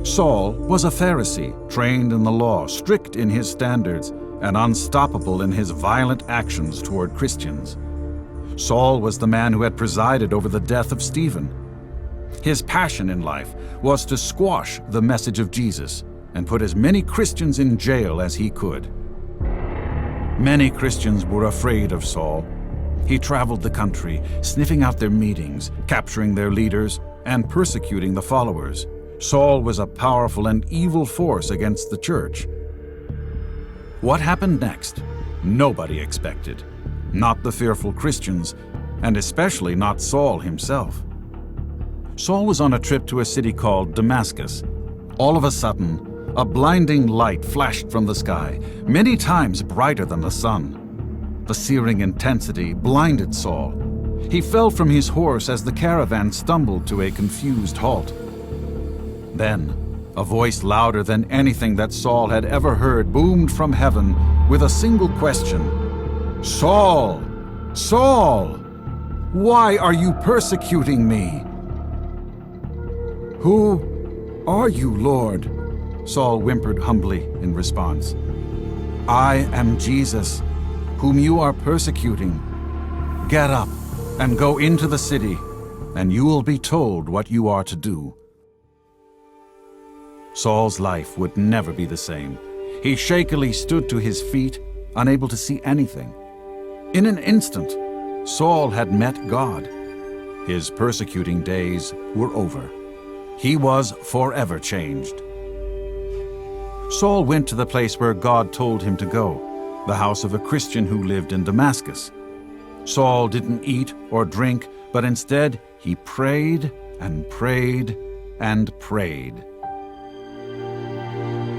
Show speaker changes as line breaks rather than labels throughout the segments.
Saul was a Pharisee, trained in the law, strict in his standards, and unstoppable in his violent actions toward Christians. Saul was the man who had presided over the death of Stephen. His passion in life was to squash the message of Jesus and put as many Christians in jail as he could. Many Christians were afraid of Saul. He traveled the country, sniffing out their meetings, capturing their leaders, and persecuting the followers. Saul was a powerful and evil force against the church. What happened next? Nobody expected. Not the fearful Christians, and especially not Saul himself. Saul was on a trip to a city called Damascus. All of a sudden, a blinding light flashed from the sky, many times brighter than the sun. The searing intensity blinded Saul. He fell from his horse as the caravan stumbled to a confused halt. Then, a voice louder than anything that Saul had ever heard boomed from heaven with a single question. "Saul! Saul! Why are you persecuting me?" "Who are you, Lord?" Saul whimpered humbly in response. "I am Jesus, whom you are persecuting. Get up and go into the city, and you will be told what you are to do." Saul's life would never be the same. He shakily stood to his feet, unable to see anything. In an instant, Saul had met God. His persecuting days were over. He was forever changed. Saul went to the place where God told him to go, the house of a Christian who lived in Damascus. Saul didn't eat or drink, but instead he prayed and prayed and prayed.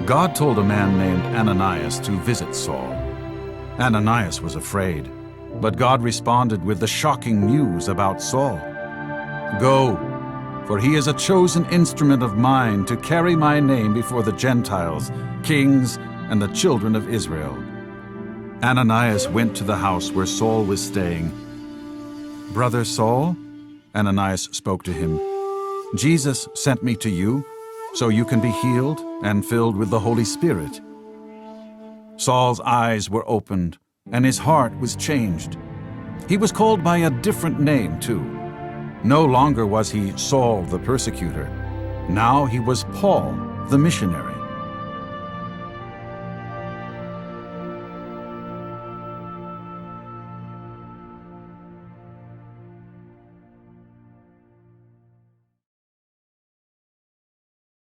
God told a man named Ananias to visit Saul. Ananias was afraid, but God responded with the shocking news about Saul. "Go, for he is a chosen instrument of mine to carry my name before the Gentiles, kings, and the children of Israel." Ananias went to the house where Saul was staying. "Brother Saul," Ananias spoke to him, "Jesus sent me to you so you can be healed and filled with the Holy Spirit." Saul's eyes were opened, and his heart was changed. He was called by a different name, too. No longer was he Saul the persecutor. Now he was Paul the missionary.